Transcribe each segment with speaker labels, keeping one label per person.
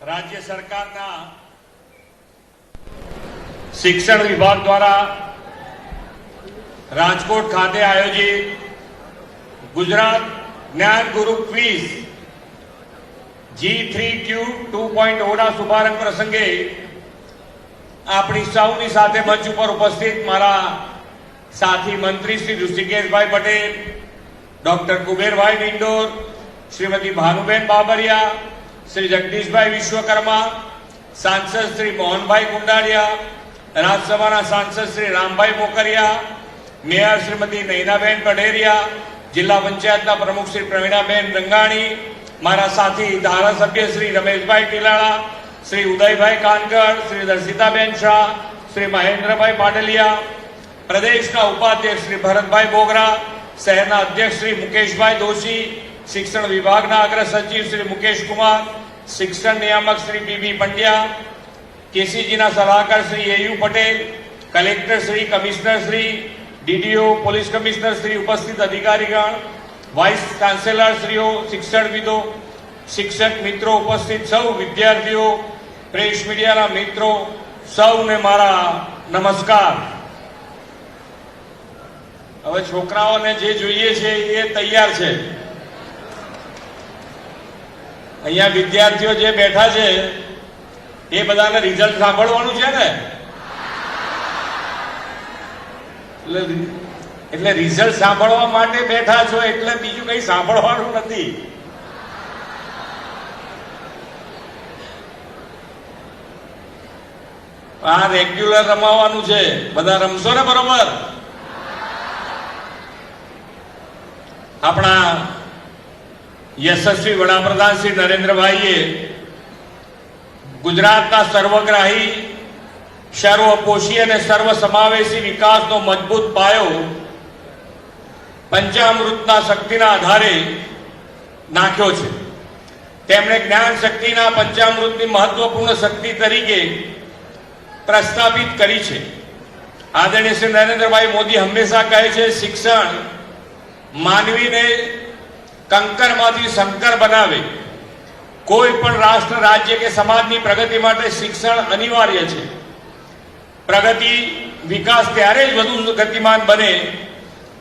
Speaker 1: राज्य सरकारना शिक्षण विभाग द्वारा राजकोट खाते आयोजित गुजरात ज्ञान गुरु क्विज G3Q 2.0 ના શુભારંભ પ્રસંગે આપણી સૌની સાથે મંચ ઉપર ઉપસ્થિત મારા સાથી મંત્રી શ્રી ઋષિકેશભાઈ પટેલ, ડોક્ટર કુબેરભાઈ ડિંડોર, શ્રીમતી ભાનુબેન બાબરિયા, શ્રી જગદીશભાઈ વિશ્વકર્મા, સાંસદ શ્રી મોહનભાઈ કુંડારિયા, રાજ્યસભાના સાંસદ શ્રી રામભાઈ મોકરિયા, મેયર શ્રીમતી નૈનાબેન કઢેરિયા, જિલ્લા પંચાયતના પ્રમુખ શ્રી પ્રવીણાબેન રંગાણી, મારા સાથી ધારાસભ્ય શ્રી રમેશભાઈ ટીલાળા, શ્રી ઉદયભાઈ કાનકર, શ્રી દર્શિતાબેન શાહ, શ્રી મહેન્દ્રભાઈ પાટલિયા, પ્રદેશના ઉપાધ્યક્ષ શ્રી ભરતભાઈ બોગરા, શહેરના અધ્યક્ષ શ્રી મુકેશભાઈ દોશી, શિક્ષણ વિભાગના અગ્ર સચિવ શ્રી મુકેશ કુમાર, શિક્ષણ નિયામક શ્રી પીબી પંડ્યા, કેસીજીના સલાહકાર Shri AU Patel, collector Shri, commissioner Shri, DDO, police commissioner Shri, ઉપસ્થિત અધિકારીગણ, વાઇસ ચાન્સેલર શ્રીઓ, શિક્ષણવિદો, શિક્ષક મિત્રો, ઉપસ્થિત સૌ વિદ્યાર્થીઓ, પ્રેસ મીડિયાના મિત્રો, સૌને મારા નમસ્કાર. હવે છોકરાઓને જે જોઈએ છે એ તૈયાર છે. અહીંયા વિદ્યાર્થીઓ જે બેઠા છે એ બધાને રિઝલ્ટ સાંભળવાનું છે ને, એટલે રિઝલ્ટ સાંભળવા માટે બેઠા છો, એટલે બીજું કઈ સાંભળવાનું નથી. આ રેગ્યુલર રમાવાનું છે, બધા રમશો ને બરોબર? આપણા યશસ્વી વડાપ્રધાન શ્રી નરેન્દ્રભાઈએ ગુજરાતના સર્વગ્રાહી, સર્વપોષી અને સર્વસમાવેશી વિકાસનો મજબૂત પાયો પંચામૃતના શક્તિના આધારે નાખ્યો છે. તેમણે જ્ઞાન શક્તિના પંચામૃતની મહત્વપૂર્ણ શક્તિ તરીકે પ્રસ્થાપિત કરી છે. આદરણીય શ્રી નરેન્દ્રભાઈ મોદી હંમેશા કહે છે, શિક્ષણ માનવીને કંકરમાંથી શંકર બનાવે. કોઈ પણ રાષ્ટ્ર, રાજ્ય કે સમાજની પ્રગતિ માટે શિક્ષણ અનિવાર્ય છે. પ્રગતિ, વિકાસ ત્યારે જ વધુ ગતિમાન બને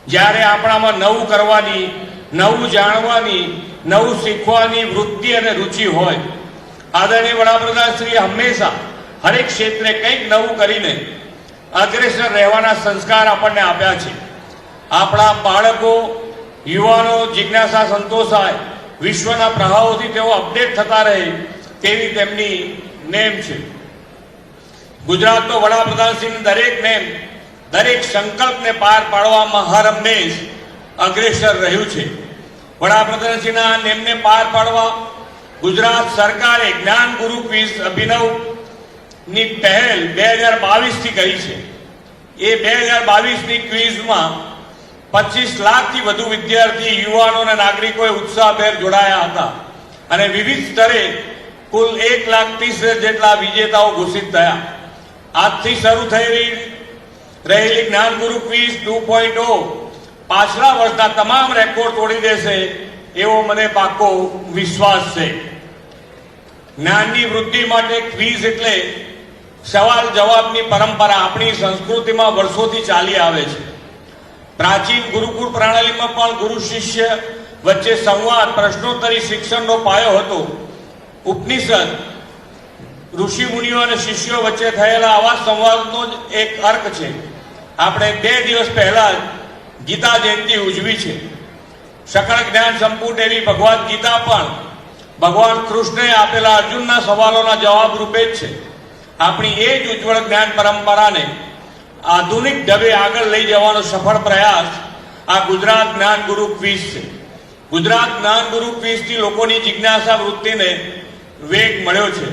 Speaker 1: જ્યારે આપણામાં નવું કરવાની, નવું જાણવાની, નવું શીખવાની વૃત્તિ અને રુચિ હોય. આદરણીય વડાપ્રધાન શ્રી હંમેશા હરેક ક્ષેત્રે કંઈક નવું કરીને અગ્રેસર રહેવાના સંસ્કાર આપણને આપ્યા છે. આપણા બાળકો, યુવાનો જિજ્ઞાસા સંતોષાય, વિશ્વના પ્રવાહોથી તેઓ અપડેટ થતા રહે તેવી તેમની નેમ છે. ગુજરાતનો વડાપ્રધાનશ્રીની દરેક નેમ, દરેક સંકલ્પને પાર પાડવામાં હર હંમેશ અગ્રેસર રહ્યું છે. વડાપ્રધાનશ્રીના નેમને પાર પાડવા ગુજરાત સરકારે જ્ઞાન ગુરુ ક્વિઝ અભિનવની પહેલ 2022થી કરી છે. એ 2022ની ક્વિઝમાં 25 લાખથી વધુ વિદ્યાર્થી, યુવાનો અને નાગરિકોએ ઉત્સાહભેર જોડાયા હતા અને વિવિધ સ્તરે કુલ 1,30,000 જેટલા વિજેતાઓ ઘોષિત થયા. આજથી શરૂ થઈ રહેલી જ્ઞાન ગુરુ ક્વિઝ 2.0 પાછલા વર્ષના તમામ રેકોર્ડ તોડી દેશે એવો મને પાકો વિશ્વાસ છે. જ્ઞાનની વૃદ્ધિ માટે ક્વિઝ એટલે સવાલ જવાબની પરંપરા આપણી સંસ્કૃતિમાં વર્ષોથી ચાલી આવે છે. પ્રાચીન ગુરુકુળ પ્રણાલીમાં પણ ગુરુ શિષ્ય વચ્ચે સંવાદ, પ્રશ્નોત્તરી શિક્ષણનો પાયો હતો. ઉપનિષદ, ઋષિ મુનિઓ અને શિષ્યો વચ્ચે થયેલા આવા સંવાદનો જ એક અર્ક છે. આપણે 2 દિવસ પહેલા જ ગીતા જયંતિ ઉજવી છે. સકળ જ્ઞાન સંપૂર્ણ એવી ભગવદ્ ગીતા પણ ભગવાન કૃષ્ણએ આપેલા અર્જુનના સવાલોના જવાબ રૂપે જ છે. આપણી એ જ ઉજ્જવળ જ્ઞાન પરંપરાને આધુનિક ઢબે આગળ લઈ જવાનો સફળ પ્રયાસ આ ગુજરાત જ્ઞાન ગુરુ ક્વિઝ છે. ગુજરાત જ્ઞાન ગુરુ ક્વિઝથી લોકોની જિજ્ઞાસા વૃત્તિને વેગ મળ્યો છે.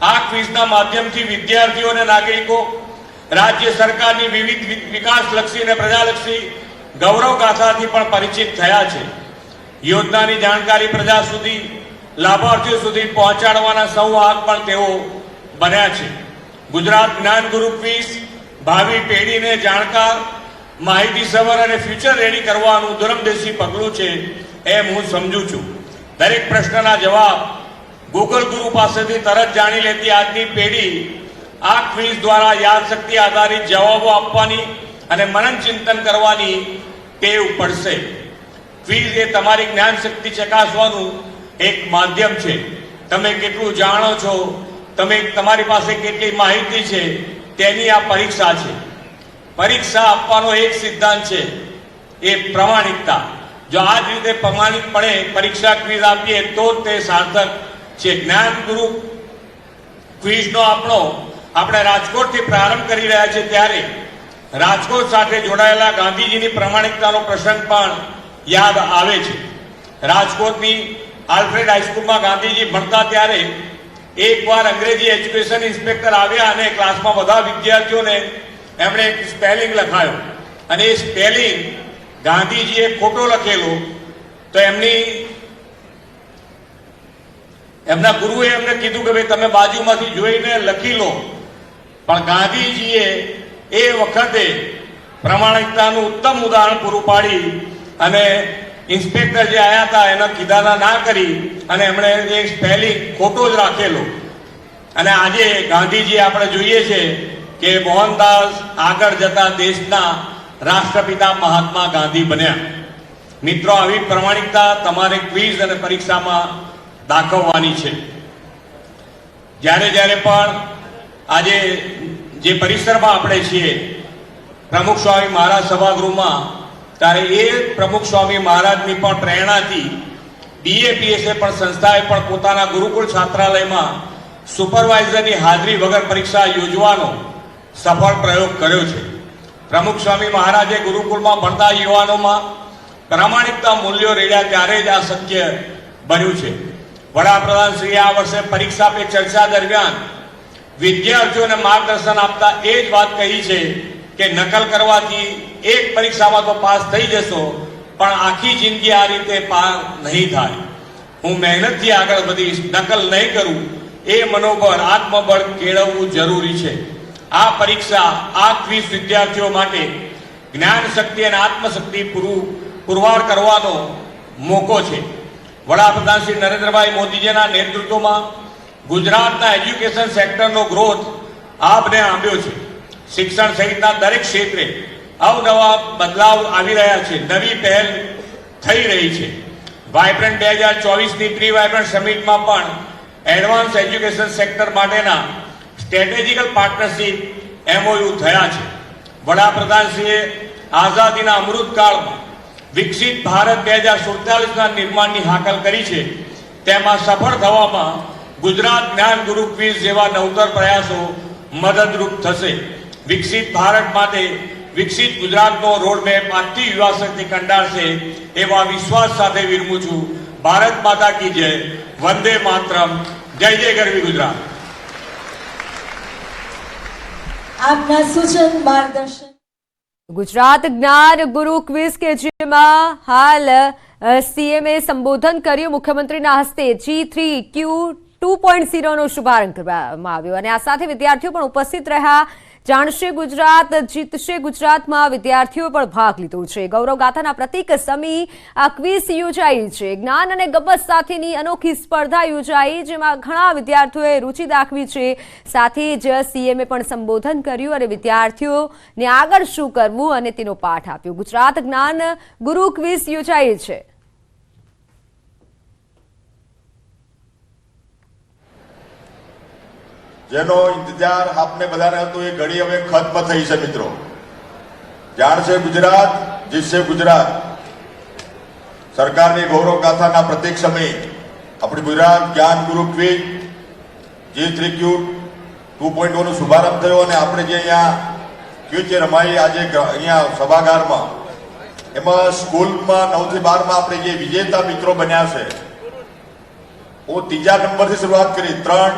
Speaker 1: આ ક્વિઝના માધ્યમથી વિદ્યાર્થીઓ અને નાગરિકો રાજ્ય સરકારની વિવિધ વિકાસલક્ષી અને પ્રજાલક્ષી ગૌરવ ગાથાથી પણ પરિચિત થયા છે. યોજનાની જાણકારી પ્રજા સુધી, લાભાર્થીઓ સુધી પહોંચાડવાના સંવાહક પણ તેઓ બન્યા છે. ગુજરાત જ્ઞાન ગુરુ ક્વિઝ ભાવિ પેઢીને જાણકાર, માહિતીસભર અને ફ્યુચર રેડી કરવાનું દૂરંદેશી પગલું છે એમ હું સમજુ છું. દરેક પ્રશ્નના જવાબ ગૂગલ ગુરુ પાસેથી તરત જાણી લેતી આજની પેઢી આ ક્વિઝ દ્વારા યાદશક્તિ આધારિત જવાબો આપવાની અને મનન ચિંતન કરવાની ટેવ પડશે. ક્વિઝ એ તમારી જ્ઞાન શક્તિ ચકાસવાનું એક માધ્યમ છે. તમે કેટલું જાણો છો, તમારી પાસે કેટલી માહિતી છે, તેની આ પરીક્ષા છે. પરીક્ષા આપવાનો એક સિદ્ધાંત છે, એ પ્રમાણિકતા. જો આ જ રીતે પ્રમાણિકપણે પરીક્ષા ક્વિઝ આપીએ તો તે સાર્થક છે. જ્ઞાન ગુરુ ક્વિઝનો આપણે રાજકોટથી પ્રારંભ કરી રહ્યા છીએ ત્યારે રાજકોટ સાથે જોડાયેલા ગાંધીજીની પ્રમાણિકતાનો પ્રસંગ પણ યાદ આવે છે. રાજકોટની આલ્ફ્રેડ હાઈસ્કૂલમાં ગાંધીજી ભણતા ત્યારે એકવાર અંગ્રેજી એજ્યુકેશન ઇન્સ્પેક્ટર આવ્યા અને ક્લાસમાં બધા વિદ્યાર્થીઓને એમણે એક સ્પેલિંગ લખાયો અને એ સ્પેલિંગ ગાંધીજીએ ખોટો લખેલો. તો એમના ગુરુએ એમને કીધું કે ભાઈ તમે બાજુમાંથી જોઈને લખી લો. પણ ગાંધીજીએ એ વખતે પ્રમાણિકતાનું ઉત્તમ ઉદાહરણ પૂરું પાડી અને ઇન્સ્પેક્ટર જે આવ્યા હતા એના કીધાના ના કરી અને એમણે એ સ્પેલિંગ ખોટો જ રાખેલો. અને આજે ગાંધીજી આપણે જોઈએ છે કે મોહનદાસ આગળ જતા દેશના રાષ્ટ્રપિતા મહાત્મા ગાંધી બન્યા. મિત્રો, આવી પ્રમાણિકતા તમારે ક્વિઝ અને પરીક્ષામાં દાખવવાની છે. જ્યારે પણ આજે જે પરિસરમાં આપણે છીએ પ્રમુખ સ્વામી મહારાજ સભાગૃહમાં, ત્યારે એ પ્રમુખ સ્વામી મહારાજની પણ પ્રેરણાથી BAPSA પણ સંસ્થાએ પણ પોતાના ગુરુકુળ છાત્રાલયમાં સુપરવાઇઝરની હાજરી વગર પરીક્ષા યોજવાનો સફળ પ્રયોગ કર્યો છે. પ્રમુખ સ્વામી મહારાજે ગુરુકુળમાં ભણતા યુવાનોમાં પ્રામાણિકતા મૂલ્યો રેડ્યા ત્યારે જ આ શક્ય બન્યું છે. વડાપ્રધાન શ્રી આ વર્ષે પરીક્ષા પે ચર્ચા દરમિયાન વિદ્યાર્થીઓને માર્ગદર્શન આપતા એ જ વાત કહી છે કે નકલ કરવાથી એક પરીક્ષામાં તો પાસ થઈ જશો, પણ આખી જિંદગી આ રીતે પાર નહીં થાય. હું મહેનતથી આગળ વધીશ, નકલ નહીં કરું, એ મનોબળ આત્મબળ કેળવવું જરૂરી છે. આ પરીક્ષા, આ ક્વિઝ વિદ્યાર્થીઓ માટે જ્ઞાન શક્તિ અને આત્મશક્તિ પુરવાર કરવાનો મોકો છે. વડાપ્રધાન શ્રી નરેન્દ્રભાઈ મોદીજીના નેતૃત્વમાં ગુજરાતના એજ્યુકેશન સેક્ટરનો ગ્રોથ આપને આંબ્યો છે. શિક્ષણ સહિતના દરેક ક્ષેત્રે અવનવા બદલાવ આવી રહ્યા છે, નવી પહેલ થઈ રહી છે. વાઇબ્રન્ટ 2024ની પ્રી વાઇબ્રન્ટ સમિટમાં પણ એડવાન્સ એજ્યુકેશન સેક્ટર માટેના સ્ટ્રેટેજિકલ પાર્ટનરશિપ MOU થયા છે. વડાપ્રધાનશ્રીએ આઝાદીના અમૃતકાળમાં વિકસિત ભારત 2047ના નિર્માણની હાકલ કરી છે. તેમાં સફળ થવામાં ગુજરાત જ્ઞાન ગુરુ ક્વિઝ જેવા નવતર પ્રયાસો મદદરૂપ થશે. વિકસિત ભારત માટે વિકસિત ગુજરાતનો રોડમેપ આજથી યુવા શક્તિ કંડારશે એવા વિશ્વાસ સાથે વિરમું છું. ભારત માતા કી જય. વંદે માતરમ. જય જય ગરવી ગુજરાત.
Speaker 2: આપના સૂચન માર્ગદર્શન.
Speaker 3: ગુજરાત જ્ઞાન ગુરુ ક્વિઝ કે જેમાં હાલ સીએમએ સંબોધન કર્યું. મુખ્યમંત્રીના હસ્તે G3Q 2.0નો શુભારંભ કરવામાં આવ્યો અને આ સાથે વિદ્યાર્થીઓ પણ ઉપસ્થિત રહ્યા. જાણશે ગુજરાત, જીતશે ગુજરાતમાં વિદ્યાર્થીઓ પણ ભાગ લીધો છે. ગૌરવ ગાથાના પ્રતીક સમી આ ક્વિઝ યોજાઈ છે. જ્ઞાન અને ગમ્મત સાથેની અનોખી સ્પર્ધા યોજાઈ, જેમાં ઘણા વિદ્યાર્થીઓએ રુચિ દાખવી છે. સાથે જ સીએમએ પણ સંબોધન કર્યું અને વિદ્યાર્થીઓને આગળ શું કરવું અને તેનો પાઠ આપ્યો. ગુજરાત જ્ઞાન ગુરુ ક્વિઝ યોજાઈ છે.
Speaker 4: જેનો ઇંતજાર આપને બધાને હતો એ ઘડી હવે ખત્મ થઈ છે. મિત્રો, જાણશે ગુજરાત, જીતશે ગુજરાત સરકારની ગૌરવ ગાથાના પ્રતીક સમય આપણી ગુજરાત જ્ઞાન ગુરુ ક્વિઝ G3Q 2.0 નો શુભારંભ થયો અને આપણે જે અહીંયા ક્વિઝ રમાઈ આજે અહીંયા સભાગારમાં, એમાં સ્કૂલમાં 9 થી 12 માં આપણે જે વિજેતા મિત્રો બન્યા છે, હું ત્રીજા નંબરથી શરૂઆત કરી, 3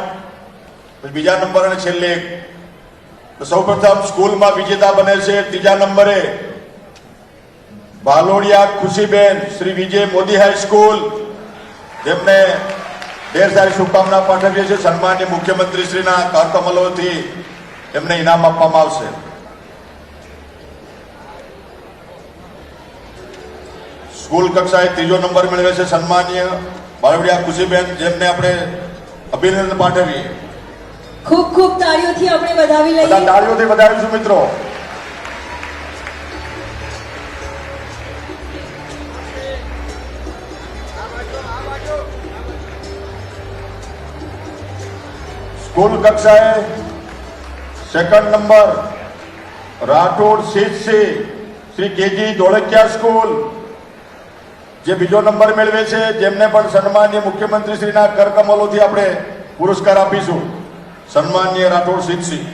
Speaker 4: બીજા નંબર અને છેલ્લે 1. સૌપ્રથમ સ્કૂલમાં વિજેતા બને છે ત્રીજા નંબરે ભાલોડિયા ખુશીબેન, શ્રી વિજય મોદી હાઈસ્કૂલ, જેમને ઢેર સારી શુભકામના પાઠવીએ છીએ. સન્માનીય મુખ્યમંત્રી શ્રીના કરકમલોથી એમને ઇનામ આપવામાં આવશે. સ્કૂલ કક્ષાએ ત્રીજો નંબર મેળવે છે સન્માનીય ભાલોડિયા ખુશીબેન, જેમને આપણે અભિનંદન પાઠવીએ.
Speaker 2: ખૂબ ખૂબ તાળીઓથી આપણે વધાવી
Speaker 4: બધા
Speaker 2: લઈએ.
Speaker 4: તાળીઓથી વધાવીશું મિત્રો. સ્કૂલ કક્ષાએ સેકન્ડ નંબર રાઠોડ સીટસી શ્રી કેજી ધોળકિયા સ્કૂલ જે બીજો નંબર મેળવે છે, જેમને પણ સન્માનીય મુખ્યમંત્રી શ્રીના કરકમલોથી આપણે પુરસ્કાર આપીશું. સન્માનીય રાઠોડ સીટસી.